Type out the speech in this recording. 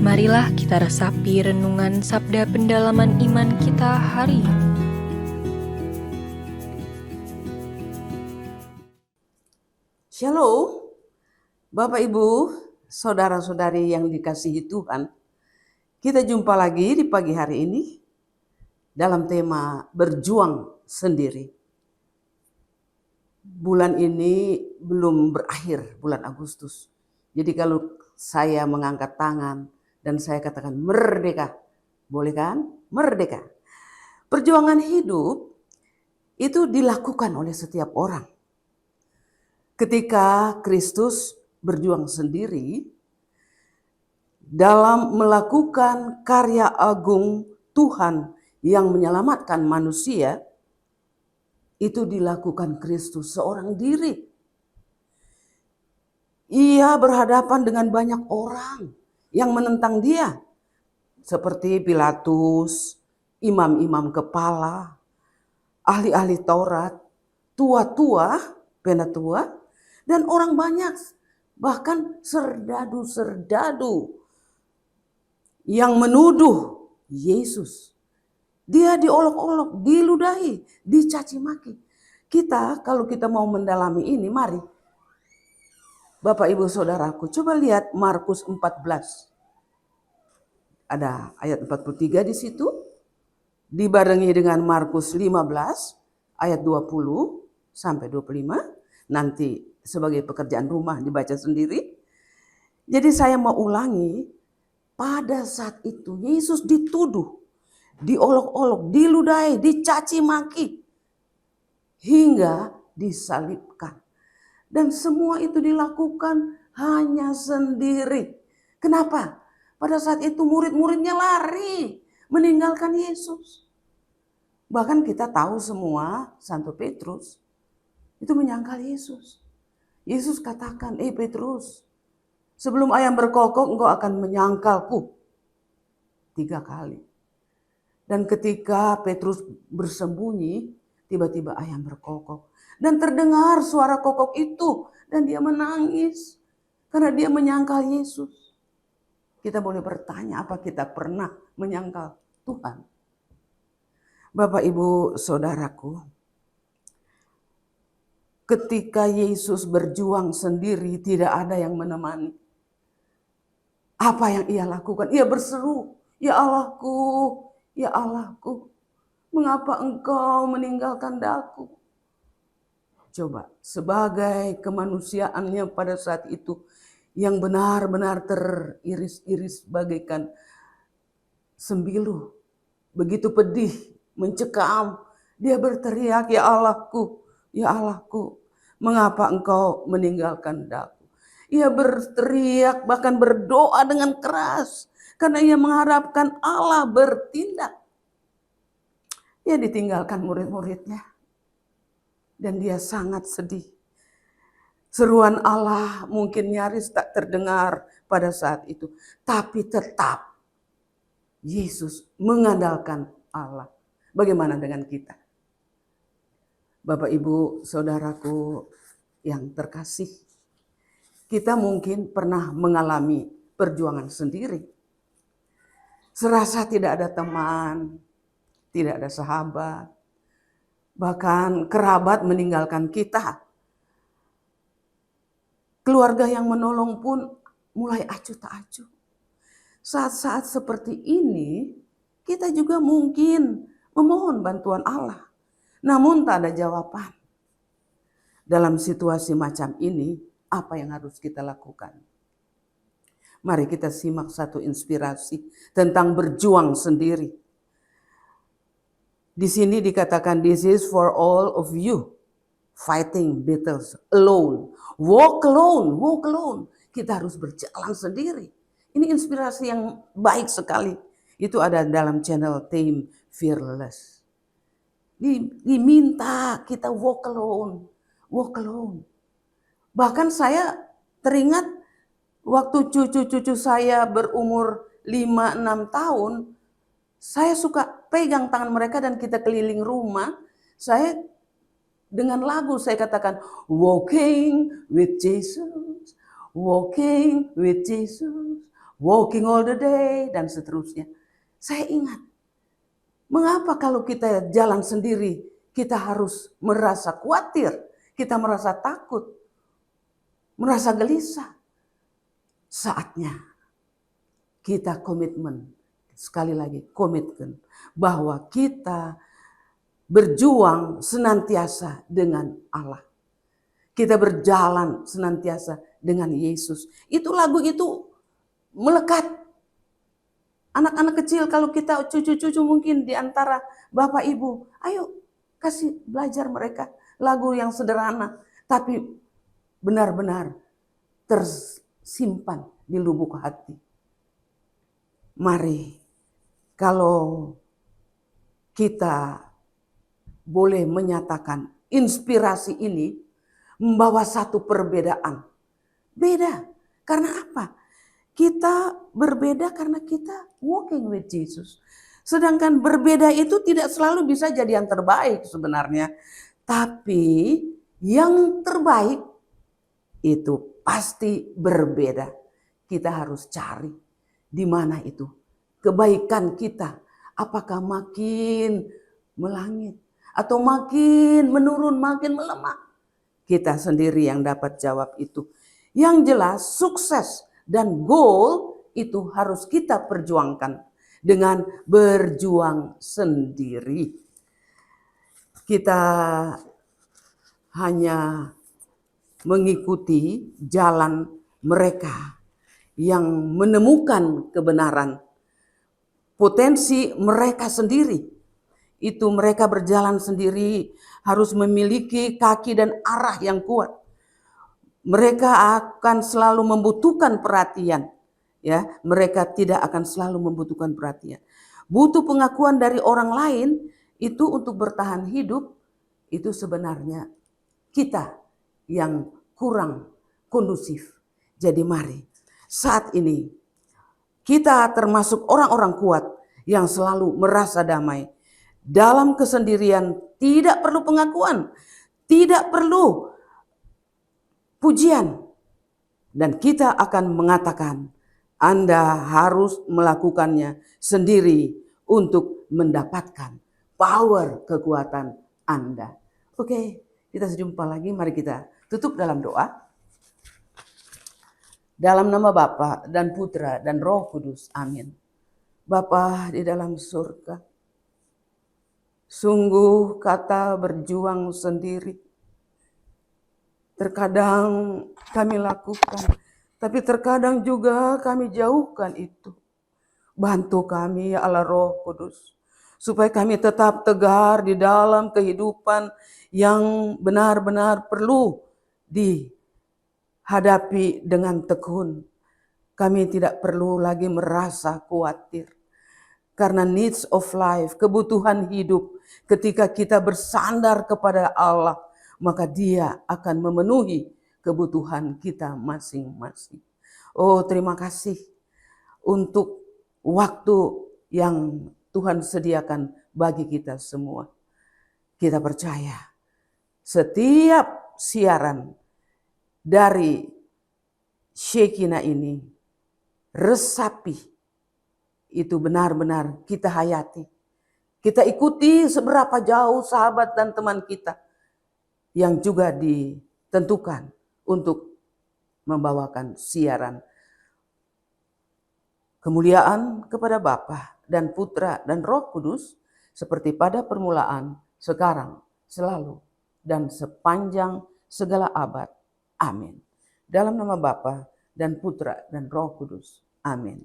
Marilah kita resapi renungan sabda pendalaman iman kita hari ini. Shalom, Bapak Ibu, saudara-saudari yang dikasihi Tuhan. Kita jumpa lagi di pagi hari ini dalam tema berjuang sendiri. Bulan ini belum berakhir, bulan Agustus. Jadi kalau saya mengangkat tangan dan saya katakan merdeka, boleh kan? Merdeka. Perjuangan hidup itu dilakukan oleh setiap orang. Ketika Kristus berjuang sendiri dalam melakukan karya agung Tuhan yang menyelamatkan manusia, itu dilakukan Kristus seorang diri. Ia berhadapan dengan banyak orang yang menentang dia, seperti Pilatus, imam-imam kepala, ahli-ahli Taurat, tua-tua, penatua, dan orang banyak, bahkan serdadu-serdadu yang menuduh Yesus. Dia diolok-olok, diludahi, dicaci maki. Kita kalau kita mau mendalami ini, mari Bapak Ibu Saudaraku, coba lihat Markus 14. Ada ayat 43 di situ, dibarengi dengan Markus 15 ayat 20 sampai 25. Nanti sebagai pekerjaan rumah dibaca sendiri. Jadi saya mau ulangi, pada saat itu Yesus dituduh, diolok-olok, diludahi, dicaci maki, hingga disalibkan. Dan semua itu dilakukan hanya sendiri. Kenapa? Pada saat itu murid-muridnya lari meninggalkan Yesus. Bahkan kita tahu semua, Santo Petrus itu menyangkal Yesus. Yesus katakan, Petrus, sebelum ayam berkokok engkau akan menyangkalku 3 kali. Dan ketika Petrus bersembunyi, tiba-tiba ayam berkokok. Dan terdengar suara kokok itu. Dan dia menangis. Karena dia menyangkal Yesus. Kita boleh bertanya, apa kita pernah menyangkal Tuhan? Bapak Ibu Saudaraku, ketika Yesus berjuang sendiri, tidak ada yang menemani. Apa yang ia lakukan? Ia berseru, ya Allahku, mengapa engkau meninggalkan daku? Coba, sebagai kemanusiaannya pada saat itu, yang benar-benar teriris-iris bagaikan sembilu, begitu pedih, mencekam, dia berteriak, ya Allahku, mengapa engkau meninggalkan daku? Ia berteriak, bahkan berdoa dengan keras, karena ia mengharapkan Allah bertindak. Ia ditinggalkan murid-muridnya, dan dia sangat sedih. Seruan Allah mungkin nyaris tak terdengar pada saat itu, tapi tetap Yesus mengandalkan Allah. Bagaimana dengan kita? Bapak Ibu Saudaraku yang terkasih, kita mungkin pernah mengalami perjuangan sendiri. Serasa tidak ada teman, tidak ada sahabat, bahkan kerabat meninggalkan kita. Keluarga yang menolong pun mulai acuh tak acuh. Saat-saat seperti ini, kita juga mungkin memohon bantuan Allah. Namun tak ada jawaban. Dalam situasi macam ini, apa yang harus kita lakukan? Mari kita simak satu inspirasi tentang berjuang sendiri. Di sini dikatakan, this is for all of you fighting battles alone. Walk alone. Kita harus berjalan sendiri. Ini inspirasi yang baik sekali. Itu ada dalam channel Team Fearless. Diminta kita walk alone. Bahkan saya teringat waktu cucu-cucu saya berumur 5-6 tahun, saya suka pegang tangan mereka dan kita keliling rumah. Saya dengan lagu saya katakan, walking with Jesus, walking all the day, dan seterusnya. Saya ingat, mengapa kalau kita jalan sendiri, kita harus merasa khawatir, kita merasa takut, merasa gelisah. Saatnya kita komitmen, sekali lagi komitmen, bahwa kita berjuang senantiasa dengan Allah. Kita berjalan senantiasa dengan Yesus. Itu lagu itu melekat. Anak-anak kecil, kalau kita cucu-cucu mungkin di antara bapak ibu, ayo kasih belajar mereka lagu yang sederhana, tapi benar-benar tersimpan di lubuk hati. Mari, kalau kita boleh menyatakan inspirasi ini membawa satu perbedaan. Beda, karena apa? Kita berbeda karena kita walking with Jesus. Sedangkan berbeda itu tidak selalu bisa jadi yang terbaik sebenarnya. Tapi yang terbaik itu pasti berbeda. Kita harus cari di mana itu kebaikan kita. Apakah makin melangit atau makin menurun, makin melemah? Kita sendiri yang dapat jawab itu. Yang jelas sukses dan goal itu harus kita perjuangkan dengan berjuang sendiri. Kita hanya mengikuti jalan mereka yang menemukan kebenaran. Potensi mereka sendiri. Itu mereka berjalan sendiri, harus memiliki kaki dan arah yang kuat. Mereka akan selalu membutuhkan perhatian. Ya, mereka tidak akan selalu membutuhkan perhatian. Butuh pengakuan dari orang lain itu untuk bertahan hidup, itu sebenarnya kita yang kurang kondusif. Jadi mari, saat ini kita termasuk orang-orang kuat yang selalu merasa damai. Dalam kesendirian tidak perlu pengakuan, tidak perlu pujian. Dan kita akan mengatakan, Anda harus melakukannya sendiri untuk mendapatkan power kekuatan Anda. Oke, kita jumpa lagi. Mari kita tutup dalam doa. Dalam nama Bapa dan Putra dan Roh Kudus. Amin. Bapa di dalam surga, sungguh kata berjuang sendiri terkadang kami lakukan, tapi terkadang juga kami jauhkan itu. Bantu kami ya Allah Roh Kudus, supaya kami tetap tegar di dalam kehidupan yang benar-benar perlu dihadapi dengan tekun. Kami tidak perlu lagi merasa khawatir. Karena needs of life, kebutuhan hidup, ketika kita bersandar kepada Allah, maka Dia akan memenuhi kebutuhan kita masing-masing. Oh, terima kasih untuk waktu yang Tuhan sediakan bagi kita semua. Kita percaya setiap siaran dari Shekinah ini resapi, itu benar-benar kita hayati. Kita ikuti seberapa jauh sahabat dan teman kita yang juga ditentukan untuk membawakan siaran. Kemuliaan kepada Bapa dan Putra dan Roh Kudus seperti pada permulaan, sekarang, selalu, dan sepanjang segala abad. Amin. Dalam nama Bapa dan Putra dan Roh Kudus. Amin.